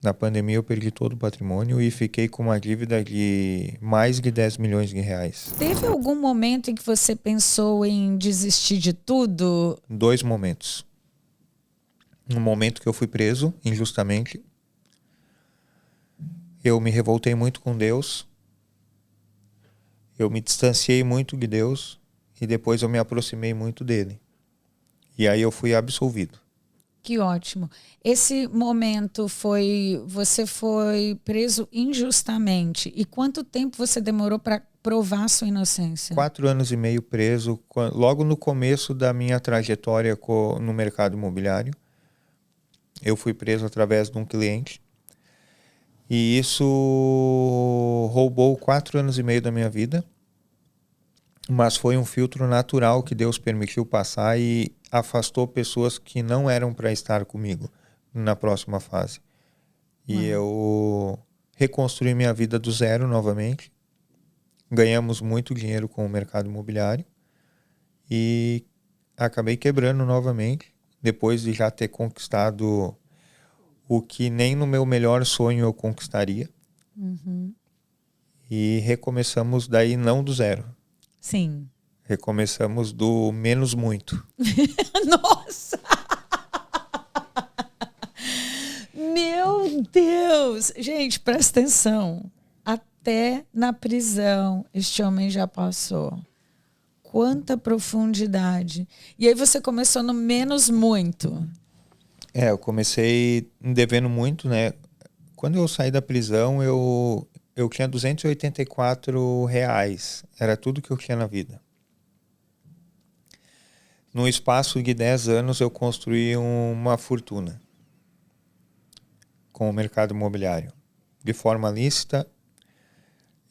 Na pandemia eu perdi todo o patrimônio e fiquei com uma dívida de mais de 10 milhões de reais. Teve algum momento em que você pensou em desistir de tudo? 2 momentos. No momento que eu fui preso injustamente, eu me revoltei muito com Deus, eu me distanciei muito de Deus e depois eu me aproximei muito dele. E aí eu fui absolvido. Que ótimo. Esse momento você foi preso injustamente. E quanto tempo você demorou para provar sua inocência? 4 anos e meio preso, logo no começo da minha trajetória no mercado imobiliário. Eu fui preso através de um cliente. E isso roubou 4 anos e meio da minha vida. Mas foi um filtro natural que Deus permitiu passar e afastou pessoas que não eram para estar comigo na próxima fase. E eu reconstruí minha vida do zero novamente. Ganhamos muito dinheiro com o mercado imobiliário e acabei quebrando novamente, depois de já ter conquistado o que nem no meu melhor sonho eu conquistaria. Uhum. E recomeçamos daí não do zero. Sim. Recomeçamos do menos muito. Nossa! Meu Deus! Gente, presta atenção. Até na prisão este homem já passou. Quanta profundidade. E aí você começou no menos muito. Eu comecei devendo muito, né? Quando eu saí da prisão, eu tinha R$ 284. Era tudo que eu tinha na vida. No espaço de 10 anos, eu construí uma fortuna com o mercado imobiliário. De forma lícita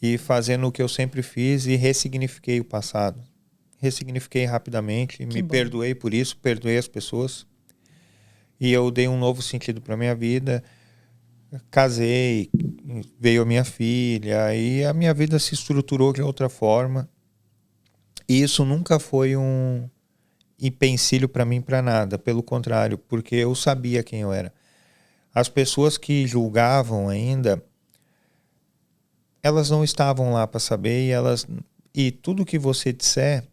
e fazendo o que eu sempre fiz e ressignifiquei o passado. Ressignifiquei rapidamente, me perdoei por isso, perdoei as pessoas. E eu dei um novo sentido para minha vida. Casei, veio a minha filha e a minha vida se estruturou de outra forma. E isso nunca foi um empecilho para mim para nada, pelo contrário, porque eu sabia quem eu era. As pessoas que julgavam ainda, elas não estavam lá para saber e tudo que você disser,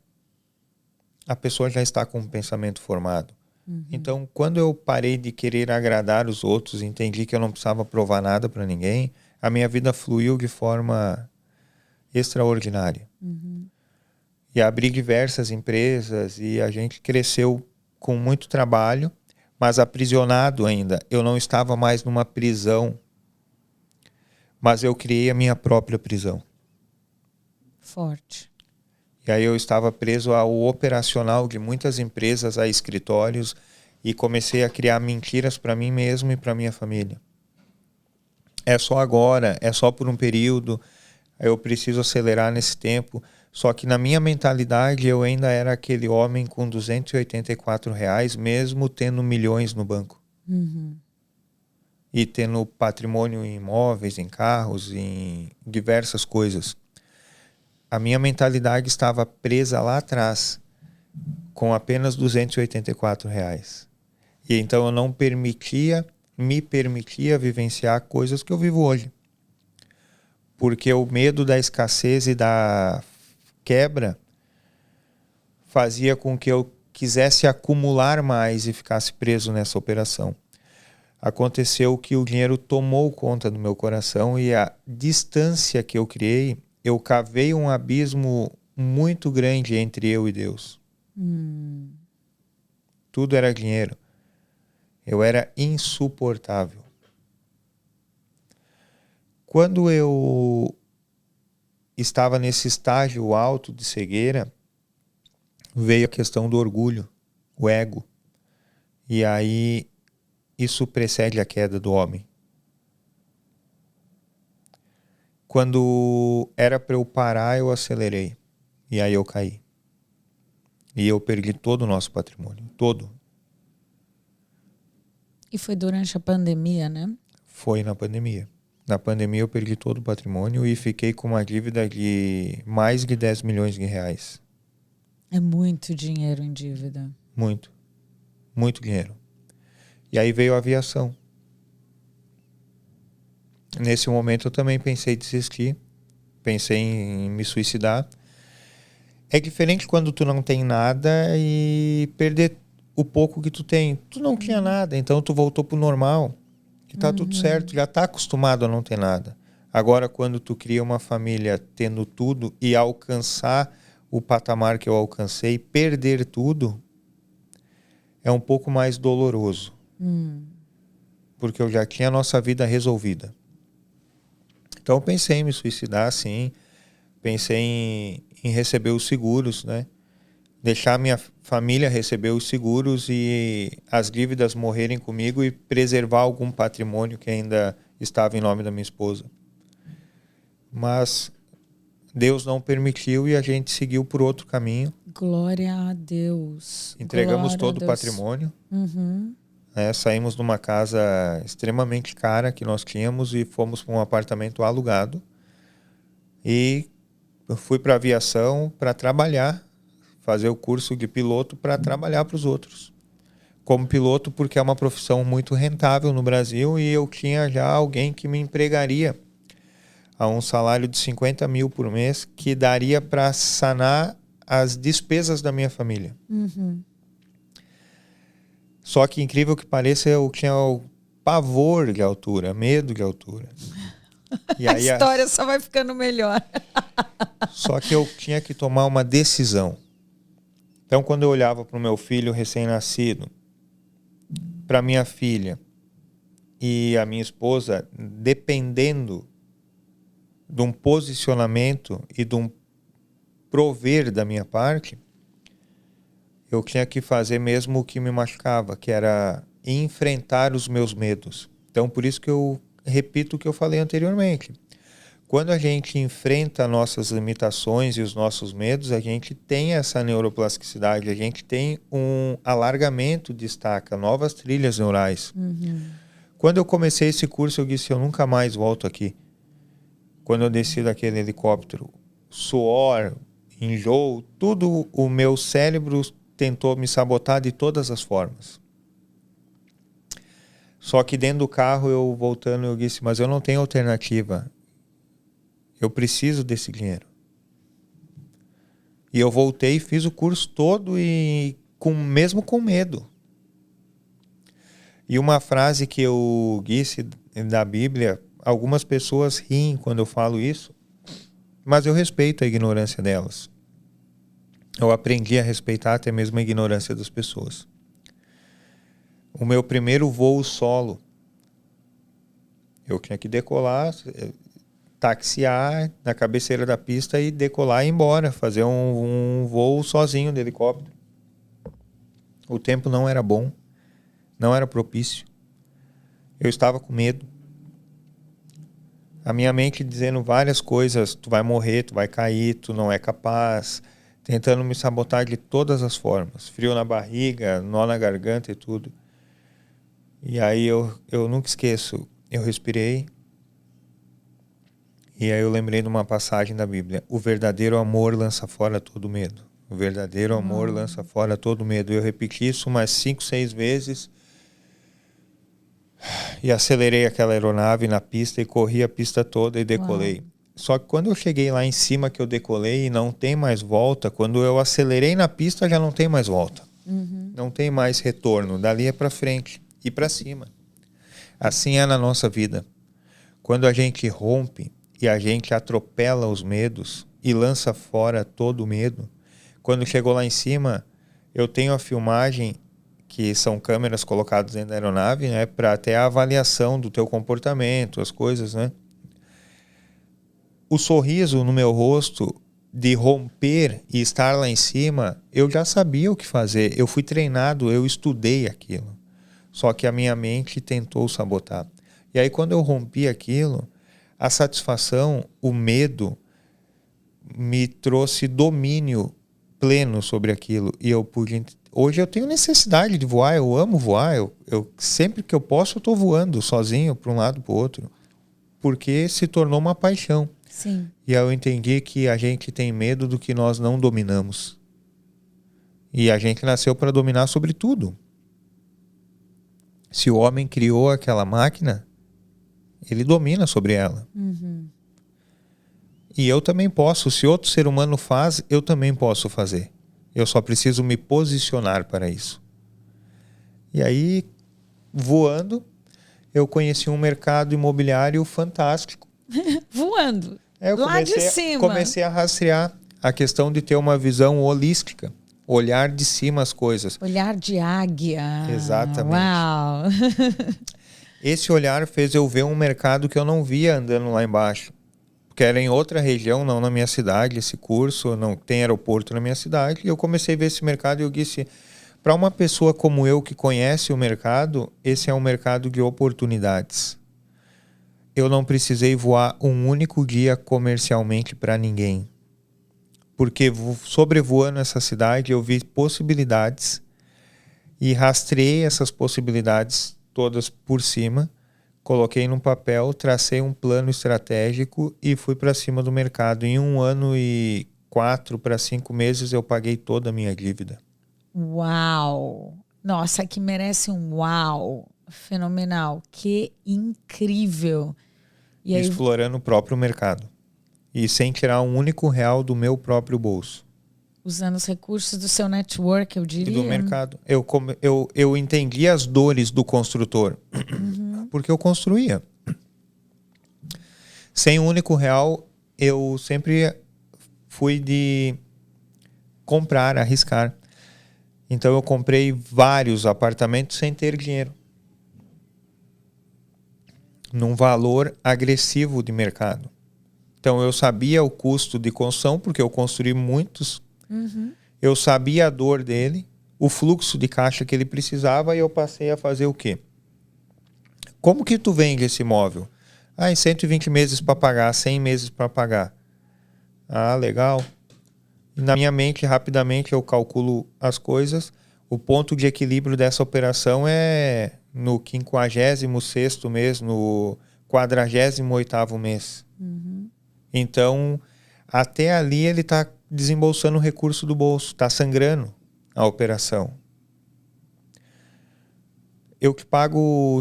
a pessoa já está com um pensamento formado. Uhum. Então, quando eu parei de querer agradar os outros, entendi que eu não precisava provar nada para ninguém, a minha vida fluiu de forma extraordinária. Uhum. E abri diversas empresas e a gente cresceu com muito trabalho, mas aprisionado ainda. Eu não estava mais numa prisão, mas eu criei a minha própria prisão. Forte. E aí eu estava preso ao operacional de muitas empresas, a escritórios, e comecei a criar mentiras para mim mesmo e para minha família. É só agora, é só por um período, eu preciso acelerar nesse tempo. Só que na minha mentalidade eu ainda era aquele homem com R$ 284, mesmo tendo milhões no banco. Uhum. E tendo patrimônio em imóveis, em carros, em diversas coisas. A minha mentalidade estava presa lá atrás, com apenas R$ 284. E então eu não me permitia vivenciar coisas que eu vivo hoje. Porque o medo da escassez e da quebra fazia com que eu quisesse acumular mais e ficasse preso nessa operação. Aconteceu que o dinheiro tomou conta do meu coração e a distância que eu criei, eu cavei um abismo muito grande entre eu e Deus. Tudo era dinheiro. Eu era insuportável. Quando eu estava nesse estágio alto de cegueira, veio a questão do orgulho, o ego. E aí isso precede a queda do homem. Quando era para eu parar, eu acelerei. E aí eu caí. E eu perdi todo o nosso patrimônio. Todo. E foi durante a pandemia, né? Foi na pandemia. Na pandemia eu perdi todo o patrimônio e fiquei com uma dívida de mais de 10 milhões de reais. É muito dinheiro em dívida. Muito. Muito dinheiro. E aí veio a aviação. Nesse momento eu também pensei em desistir, pensei em me suicidar. É diferente quando tu não tem nada e perder o pouco que tu tem. Tu não tinha nada, então tu voltou pro normal. E tá tudo certo, já tá acostumado a não ter nada. Agora, quando tu cria uma família tendo tudo e alcançar o patamar que eu alcancei, perder tudo, é um pouco mais doloroso. Porque eu já tinha a nossa vida resolvida. Então eu pensei em me suicidar, sim. Pensei em receber os seguros, né? Deixar minha família receber os seguros e as dívidas morrerem comigo e preservar algum patrimônio que ainda estava em nome da minha esposa. Mas Deus não permitiu e a gente seguiu por outro caminho. Glória a Deus. Entregamos Glória a todo o Deus. patrimônio. Saímos de uma casa extremamente cara que nós tínhamos e fomos para um apartamento alugado. E eu fui para a aviação para trabalhar, fazer o curso de piloto para trabalhar para os outros. Como piloto, porque é uma profissão muito rentável no Brasil e eu tinha já alguém que me empregaria a um salário de 50 mil por mês que daria para sanar as despesas da minha família. Só que, incrível que pareça, eu tinha o pavor de altura, medo de altura. E A aí, história só vai ficando melhor. Só que eu tinha que tomar uma decisão. Então, quando eu olhava para o meu filho recém-nascido, para minha filha e a minha esposa, dependendo de um posicionamento e de um prover da minha parte, eu tinha que fazer mesmo o que me machucava, que era enfrentar os meus medos. Então, por isso que eu repito o que eu falei anteriormente. Quando a gente enfrenta nossas limitações e os nossos medos, a gente tem essa neuroplasticidade, a gente tem um alargamento de estaca, novas trilhas neurais. Quando eu comecei esse curso, eu disse, eu nunca mais volto aqui. Quando eu desci daquele helicóptero, suor, enjoo, tudo o meu cérebro tentou me sabotar de todas as formas. Só que dentro do carro, eu voltando, eu disse, mas eu não tenho alternativa. Eu preciso desse dinheiro. E eu voltei, fiz o curso todo e mesmo com medo. E uma frase que eu disse da Bíblia, algumas pessoas riem quando eu falo isso, mas eu respeito a ignorância delas. Eu aprendi a respeitar até mesmo a ignorância das pessoas. O meu primeiro voo solo, eu tinha que decolar, taxiar na cabeceira da pista e decolar e ir embora, fazer um voo sozinho de helicóptero. O tempo não era bom, não era propício. Eu estava com medo. A minha mente dizendo várias coisas, tu vai morrer, tu vai cair, tu não é capaz, tentando me sabotar de todas as formas. Frio na barriga, nó na garganta e tudo. E aí eu nunca esqueço, eu respirei. E aí eu lembrei de uma passagem da Bíblia. O verdadeiro amor lança fora todo medo. O verdadeiro amor lança fora todo medo. Eu repeti isso umas 5, 6 vezes. E acelerei aquela aeronave na pista e corri a pista toda e decolei. Só que quando eu cheguei lá em cima que eu decolei e não tem mais volta, quando eu acelerei na pista já não tem mais volta. Não tem mais retorno. Dali é para frente e para cima. Assim é na nossa vida. Quando a gente rompe e a gente atropela os medos e lança fora todo o medo. Quando chegou lá em cima, eu tenho a filmagem, que são câmeras colocadas dentro da aeronave, né, para ter a avaliação do teu comportamento, as coisas, né? O sorriso no meu rosto de romper e estar lá em cima, eu já sabia o que fazer. Eu fui treinado, eu estudei aquilo. Só que a minha mente tentou sabotar. E aí quando eu rompi aquilo, a satisfação, o medo, me trouxe domínio pleno sobre aquilo. E eu pude... Hoje eu tenho necessidade de voar, eu amo voar. Eu sempre que eu posso, eu estou voando sozinho para um lado para o outro. Porque se tornou uma paixão. Sim. E aí eu entendi que a gente tem medo do que nós não dominamos. E a gente nasceu para dominar sobre tudo. Se o homem criou aquela máquina, Ele domina sobre ela. E eu também posso. Se outro ser humano faz, eu também posso fazer. Eu só preciso me posicionar para isso. E aí, voando, eu conheci um mercado imobiliário fantástico. Voando. Eu lá de cima. Comecei a rastrear a questão de ter uma visão holística. Olhar de cima as coisas. Olhar de águia. Exatamente. Uau! Esse olhar fez eu ver um mercado que eu não via andando lá embaixo. Porque era em outra região, não na minha cidade, esse curso, não tem aeroporto na minha cidade. E eu comecei a ver esse mercado e eu disse, para uma pessoa como eu que conhece o mercado, esse é um mercado de oportunidades. Eu não precisei voar um único dia comercialmente para ninguém. Porque sobrevoando essa cidade eu vi possibilidades e rastreei essas possibilidades todas por cima, coloquei num papel, tracei um plano estratégico e fui para cima do mercado. Em 1 ano e 4 para 5 meses eu paguei toda a minha dívida. Uau! Nossa, que merece um uau! Fenomenal! Que incrível! E aí... Explorando o próprio mercado. E sem tirar um único real do meu próprio bolso. Usando os recursos do seu network, eu diria. E do mercado. Eu entendi as dores do construtor. Porque eu construía. Sem um único real, eu sempre fui de comprar, arriscar. Então eu comprei vários apartamentos sem ter dinheiro. Num valor agressivo de mercado. Então eu sabia o custo de construção, porque eu construí muitos. Eu sabia a dor dele, o fluxo de caixa que ele precisava, e eu passei a fazer o quê? Como que tu vende esse imóvel? Em 120 meses para pagar, 100 meses para pagar. Legal. Na minha mente, rapidamente, eu calculo as coisas. O ponto de equilíbrio dessa operação é no 56º mês, no 48º mês. Então, até ali ele está desembolsando o recurso do bolso, está sangrando a operação. Eu que pago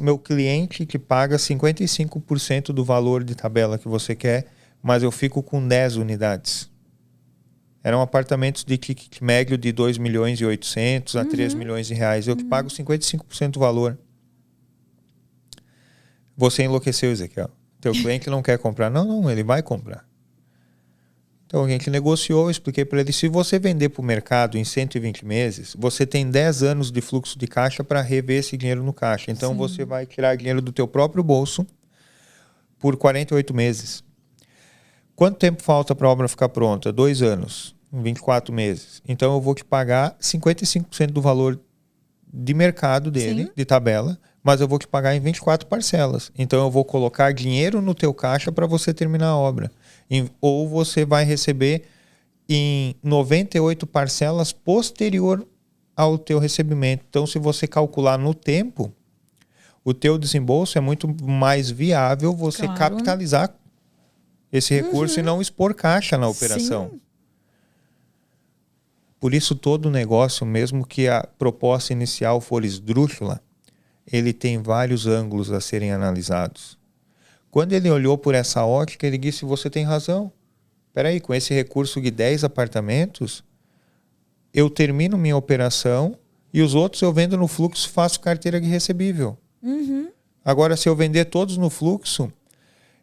meu cliente que paga 55% do valor de tabela que você quer, mas eu fico com 10 unidades. Eram apartamentos de ticket médio de 2 milhões e 800 a 3 milhões de reais. Eu que pago 55% do valor. Você enlouqueceu, Ezequiel. Teu cliente não quer comprar. Não, ele vai comprar. Então a gente negociou, eu expliquei para ele, se você vender para o mercado em 120 meses, você tem 10 anos de fluxo de caixa para rever esse dinheiro no caixa. Então você vai tirar dinheiro do teu próprio bolso por 48 meses. Quanto tempo falta para a obra ficar pronta? 2 anos, 24 meses. Então eu vou te pagar 55% do valor de mercado dele, de tabela, mas eu vou te pagar em 24 parcelas. Então eu vou colocar dinheiro no teu caixa para você terminar a obra. Ou você vai receber em 98 parcelas posterior ao teu recebimento. Então, se você calcular no tempo, o teu desembolso é muito mais viável capitalizar esse recurso e não expor caixa na operação. Sim. Por isso, todo negócio, mesmo que a proposta inicial for esdrúxula, ele tem vários ângulos a serem analisados. Quando ele olhou por essa ótica, ele disse, você tem razão. Espera aí, com esse recurso de 10 apartamentos, eu termino minha operação e os outros eu vendo no fluxo, faço carteira de recebível. Agora, se eu vender todos no fluxo,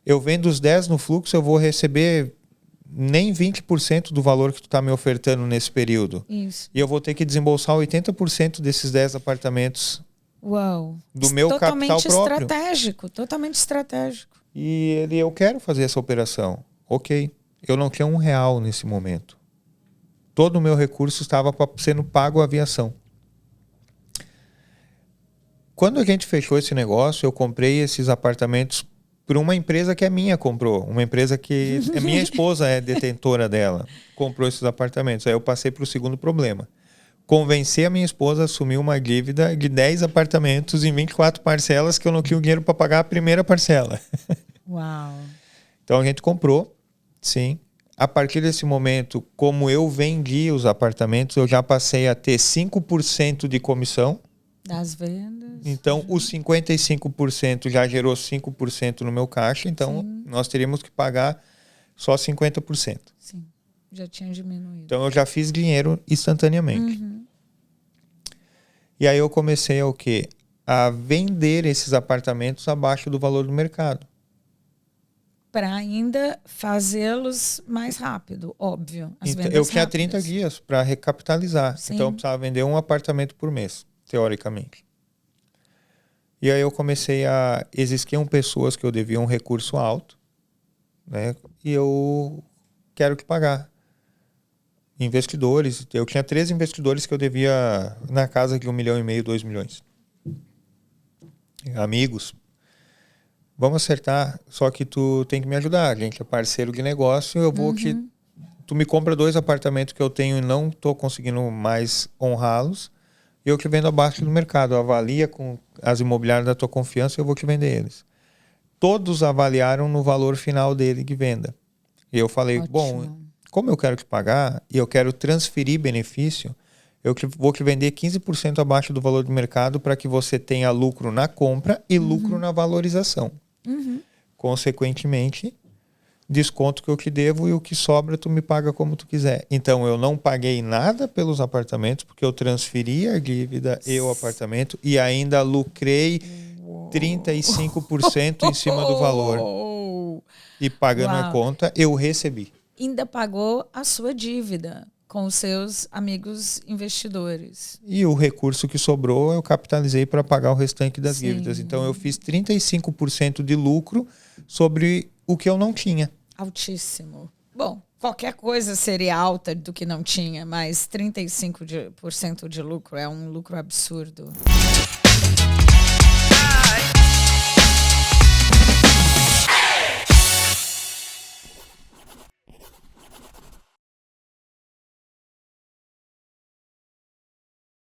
eu vendo os 10 no fluxo, eu vou receber nem 20% do valor que tu está me ofertando nesse período. Isso. E eu vou ter que desembolsar 80% desses 10 apartamentos. Uau. Do meu capital próprio. Totalmente estratégico. E eu quero fazer essa operação. Ok. Eu não tinha R$1 nesse momento. Todo o meu recurso estava sendo pago à aviação. Quando a gente fechou esse negócio, eu comprei esses apartamentos por uma empresa que a minha comprou. Uma empresa que a minha esposa é detentora dela. Comprou esses apartamentos. Aí eu passei para o segundo problema. Convencer a minha esposa a assumir uma dívida de 10 apartamentos em 24 parcelas que eu não tinha o dinheiro para pagar a primeira parcela. Uau! Então a gente comprou, sim. A partir desse momento, como eu vendi os apartamentos, eu já passei a ter 5% de comissão Das vendas. Então, os 55% já gerou 5% no meu caixa, então nós teríamos que pagar só 50%. Sim, já tinha diminuído. Então, eu já fiz dinheiro instantaneamente. E aí eu comecei a o quê? A vender esses apartamentos abaixo do valor do mercado. Para ainda fazê-los mais rápido, óbvio. As Então, vendas eu tinha rápidas. 30 dias para recapitalizar. Sim. Então eu precisava vender um apartamento por mês, teoricamente. E aí eu comecei a... Existiam pessoas que eu devia um recurso alto, né? E eu quero te pagar. Investidores. Eu tinha 3 investidores que eu devia na casa de 1,5 milhão, 2 milhões. Amigos. Vamos acertar, só que tu tem que me ajudar. A gente é parceiro de negócio, eu vou te... Tu me compra 2 apartamentos que eu tenho e não estou conseguindo mais honrá-los, e eu te vendo abaixo do mercado. Avalia com as imobiliárias da tua confiança e eu vou te vender eles. Todos avaliaram no valor final dele de venda. E eu falei, Ótimo. bom, como eu quero te pagar e eu quero transferir benefício, eu vou te vender 15% abaixo do valor do mercado para que você tenha lucro na compra e lucro na valorização. Consequentemente, desconto que eu te devo e o que sobra tu me paga como tu quiser. Então, eu não paguei nada pelos apartamentos, porque eu transferi a dívida e o apartamento e ainda lucrei 35% em cima do valor. E pagando a conta, eu recebi. Ainda pagou a sua dívida com os seus amigos investidores. E o recurso que sobrou eu capitalizei para pagar o restante das dívidas. Então eu fiz 35% de lucro sobre o que eu não tinha. Altíssimo. Bom, qualquer coisa seria alta do que não tinha, mas 35% de lucro é um lucro absurdo.